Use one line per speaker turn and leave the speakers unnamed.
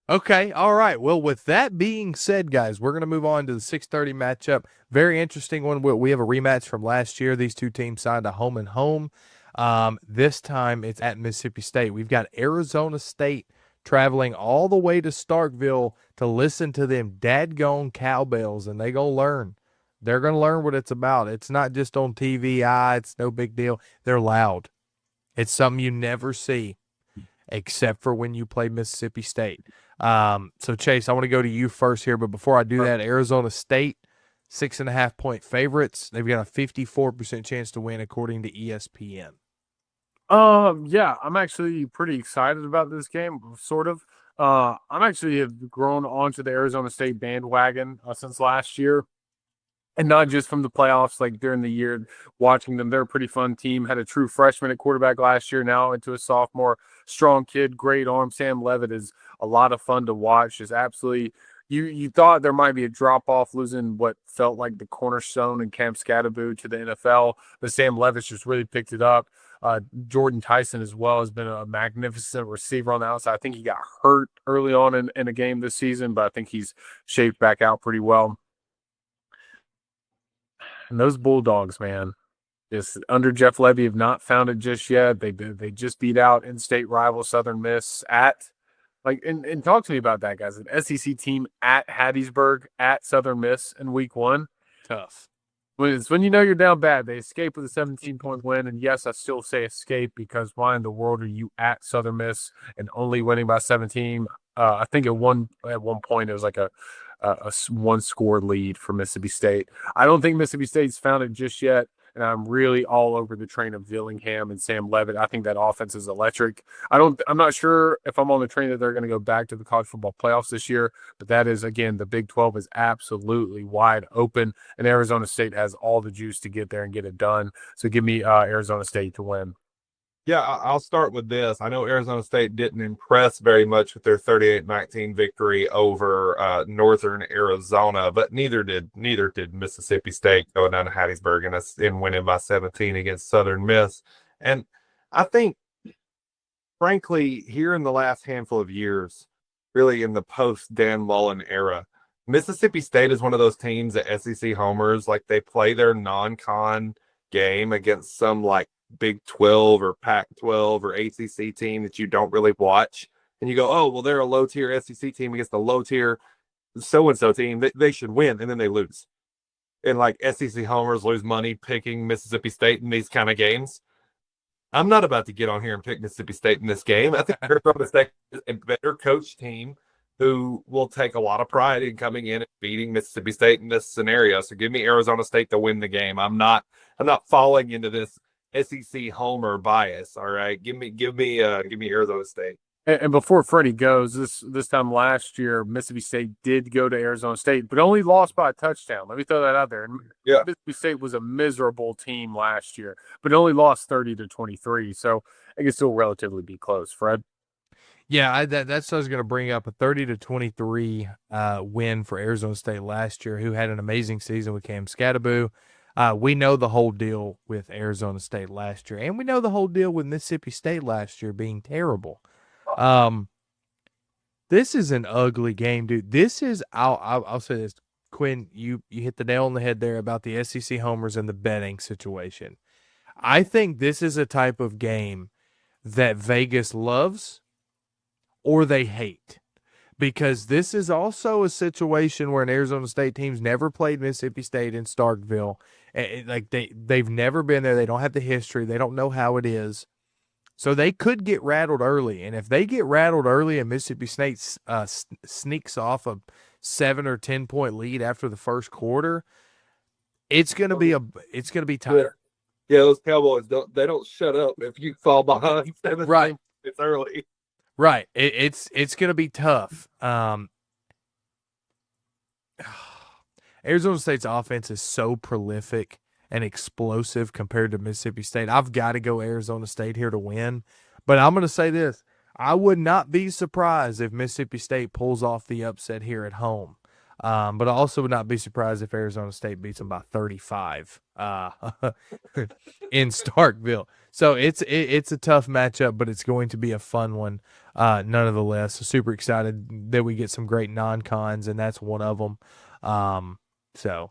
Okay, all right. Well, with that being said, guys, we're going to move on to the 6:30 matchup. Very interesting one. We have a rematch from last year. These two teams signed a home and home. This time it's at Mississippi State. We've got Arizona State traveling all the way to Starkville to listen to them dadgone cowbells, and they gonna learn. They're gonna learn what it's about. It's not just on TV. It's no big deal. They're loud. It's something you never see except for when you play Mississippi State. So Chase, I want to go to you first here, but before I do that, Arizona State, 6.5 point favorites. They've got a 54% chance to win according to ESPN.
Yeah, I'm actually pretty excited about this game, sort of. I'm actually have grown onto the Arizona State bandwagon since last year, and not just from the playoffs, like during the year, watching them. They're a pretty fun team. Had a true freshman at quarterback last year, now into a sophomore. Strong kid, great arm. Sam Levitt is a lot of fun to watch. Is absolutely you thought there might be a drop off losing what felt like the cornerstone in Cam Scatterbo to the NFL, but Sam Levitt just really picked it up. Jordan Tyson as well has been a magnificent receiver on the outside. I think he got hurt early on in a game this season, but I think he's shaped back out pretty well. And those Bulldogs, man, just under Jeff Levy have not found it just yet. They just beat out in-state rival Southern Miss at like and talk to me about that, guys. An SEC team at Hattiesburg at Southern Miss in week one.
Tough.
When you know you're down bad, they escape with a 17-point win. And yes, I still say escape because why in the world are you at Southern Miss and only winning by 17? I think at one point it was like a one score lead for Mississippi State. I don't think Mississippi State's found it just yet. And I'm really all over the train of Villingham and Sam Levitt. I think that offense is electric. I'm not sure if I'm on the train that they're going to go back to the college football playoffs this year, but that is, again, the Big 12 is absolutely wide open, and Arizona State has all the juice to get there and get it done. So give me Arizona State to win.
Yeah, I'll start with this. I know Arizona State didn't impress very much with their 38-19 victory over Northern Arizona, but neither did Mississippi State going down to Hattiesburg and winning by 17 against Southern Miss. And I think, frankly, here in the last handful of years, really in the post Dan Mullen era, Mississippi State is one of those teams that SEC homers like they play their non-con game against some like Big 12 or Pac 12 or ACC team that you don't really watch. And you go, oh, well, they're a low tier SEC team against a low tier so and so team. They should win. And then they lose. And like SEC homers lose money picking Mississippi State in these kind of games. I'm not about to get on here and pick Mississippi State in this game. I think Arizona State is a better coach team who will take a lot of pride in coming in and beating Mississippi State in this scenario. So give me Arizona State to win the game. I'm not falling into this SEC homer bias. All right. Give me Arizona State.
And before Freddie goes, this time last year, Mississippi State did go to Arizona State, but only lost by a touchdown. Let me throw that out there. And
Yeah.
Mississippi State was a miserable team last year, but only lost 30-23. So it can still relatively be close. Fred.
Yeah, that's what I was going to bring up, a 30-23 win for Arizona State last year, who had an amazing season with Cam Scatterbo. We know the whole deal with Arizona State last year, and we know the whole deal with Mississippi State last year being terrible. Um, this is an ugly game, dude. This is I'll say this, Quinn. You hit the nail on the head there about the SEC homers and the betting situation. I think this is a type of game that Vegas loves or they hate, because this is also a situation where an Arizona State team's never played Mississippi State in Starkville. Like they've never been there. They don't have the history. They don't know how it is. So they could get rattled early, and if they get rattled early and Mississippi State sneaks off a 7 or 10 point lead after the first quarter, it's gonna be tight.
Yeah, those Cowboys don't shut up if you fall behind 17
Right.
It's early.
Right. It's gonna be tough. Arizona State's offense is so prolific and explosive compared to Mississippi State. I've got to go Arizona State here to win. But I'm going to say this. I would not be surprised if Mississippi State pulls off the upset here at home. But I also would not be surprised if Arizona State beats them by 35 in Starkville. So it's a tough matchup, but it's going to be a fun one nonetheless. So super excited that we get some great non-cons, and that's one of them. So